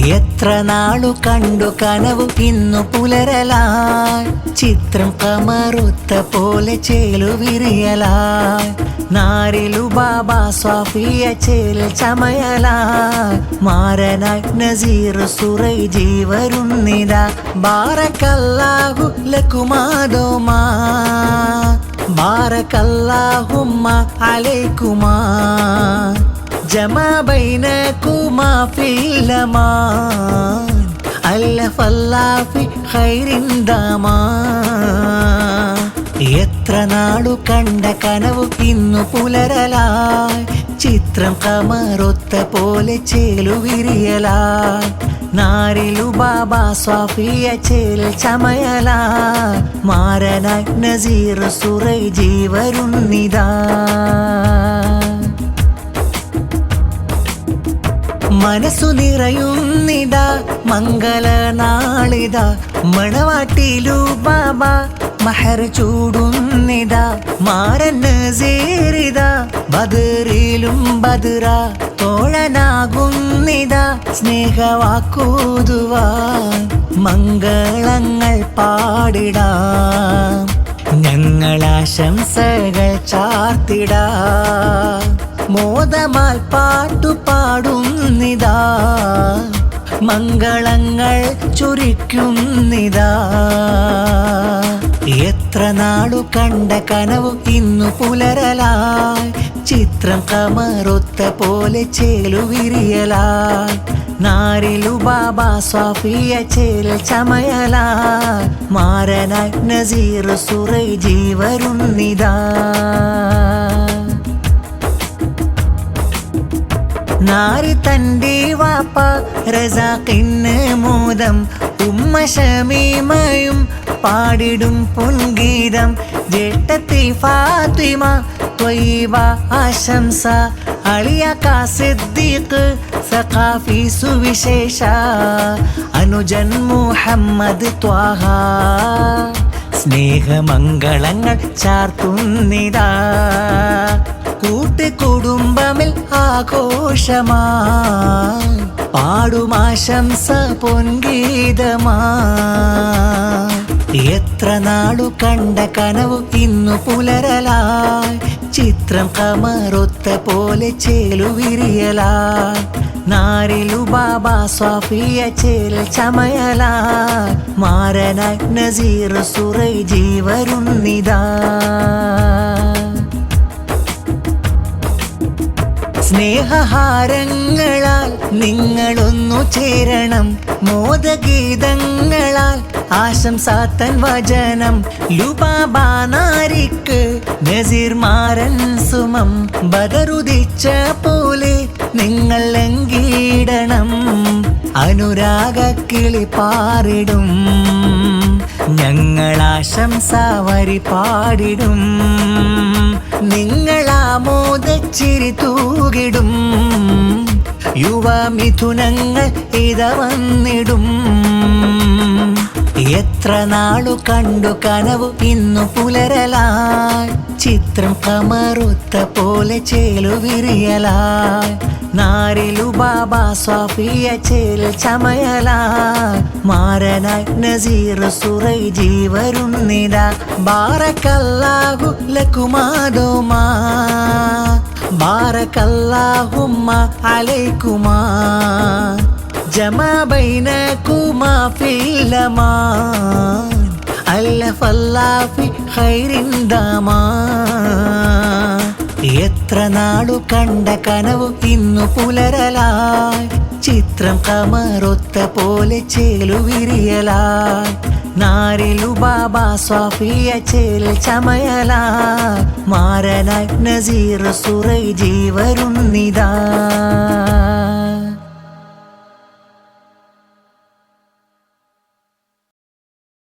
എത്ര നാളു കണ്ടു കനവു ഇന്നു പുലരലായി, ചിത്രം കമറുത്ത പോലെ ചേലു വിരിയലായി. നാരിലു ബാബ സ്വാഫിയ ചേലിൽ ചമയലായി, മാരനായി നസീർ സുറൈജി വരുന്നിതാ. ബാറക്കല്ലാഹു ലക്കുമാദോമാ, ബാറക്കല്ലാഹുമ്മ അലൈക്കുമാ, ജമാ ബൈനകുമാ ഫിൽ അമാൻ, അല്ലഫല്ലാഹു ഫി ഖൈറിൻ ദമാൻ. എത്ര നാളു കണ്ട കനവു ഇന്നു പുലരലായി, ചിത്രം കമറൊത്ത പോലെ ചേലു വിരിയലായി. നാരിലു ബാബ സ്വാഫിയ ചേലിൽ ചമയലായി, മാരനായി നസീർ സുറൈജി വരുന്നിതാ. മനസ്സു നിറയുന്നിതാ മംഗള നാളിതാ, മണവാട്ടിലു ബാബ മഹർ ചൂടുന്നിതാ. മാരൻ നസീറിതാ ബദറിലും ബദറ, തോഴനാകുന്നിതാ സ്നേഹവാക്കൂതുവാൻ. മംഗളങ്ങൾ പാടിടാം, ഞങ്ങളാശംസകൾ ചാർത്തിടാം. മോദമാൽ പാട്ടുപാടുന്നിതാ, മംഗളങ്ങൾ ചൊരിക്കുന്നിതാ. എത്ര നാളു കണ്ട കനവു ഇന്നു പുലരലായി, ചിത്രം കമറൊത്ത പോലെ ചേലു വിരിയലായി. നാരിലു ബാബ സ്വാഫിയ ചേലിൽ ചമയലായി, മാരനായി നസീർ സുറൈജി വരുന്നിതാ. നാരി തൻ്റെ വാപ്പ റസാഖിന് മോദം, ഉമ്മ ഷമീമയും പാടിടും പൊൻഗീതം. ജേഷ്ഠത്തി ഫാത്തിമ ത്വയ്യിബ ആശംസ, അളിയ സിദ്ദീഖ് സഖാഫി സുവിശേഷ, അനുജൻ മുഹമ്മദ് ത്വാഹ സ്നേഹമംഗളങ്ങൾ ചാർത്തുന്നിതാ. കൂട്ടുകുടുംബമിൽ ആഘോഷമായി പാടുമാശംസ പൊൻഗീതമായി. എത്ര നാളു കണ്ട കനവു ഇന്നു പുലരലായി, ചിത്രം കമറൊത്ത പോലെ ചേലു വിരിയലായി. നാരിലു ബാബ സ്വാഫിയ ചേലിൽ ചമയലായി, മാരനായി നസീർ സുറൈജി വരുന്നിതാ. സ്നേഹഹാരങ്ങളാൽ നിങ്ങളൊന്നു ചേരണം, മോദഗീതങ്ങളാൽ ആശംസാത്തൻ വചനം. ലുബാബ നാരിക്ക് നസീർ മാരൻ സുമം, ബദറുദിച്ച പോലെ നിങ്ങൾ ലംഘിടണം. അനുരാഗ കിളി പാറിടും, ഞങ്ങളാശംസ വരി പാടിടും. നിങ്ങളാമോദച്ചിരി തൂകിടും, യുവമിഥുനങ്ങൾ ഇത വന്നിടും. എത്ര നാളു കണ്ടു കനവു ഇന്നു പുലരലായി, ചിത്രം കമറുത്ത പോലെ ചേലു വിരിയലായി. നാരിലു ബാബ സ്വാഫിയ ചേലിൽ ചമയലായി, മാരനായി നസീർ സുറൈജി വരുന്നിതാ. ബാറക്കല്ലാഹു ലക്കുമാദോമാ, ബാറക്കല്ലാഹുമ്മ അലൈക്കുമാ, ജമാ ബൈനകുമാ ഫിൽ അമാൻ, അല്ലഫല്ലാഹു ഫി ഖൈറിൻ ദമാൻ. എത്ര നാളു കണ്ട കനവു ഇന്നു പുലരലായി, ചിത്രം കമറൊത്ത പോലെ ചേലു വിരിയലായി. നാരിലു ബാബ സ്വാഫിയ ചേലിൽ ചമയലായി, മാരനായി നസീർ സുറൈജി വരുന്നിതാ.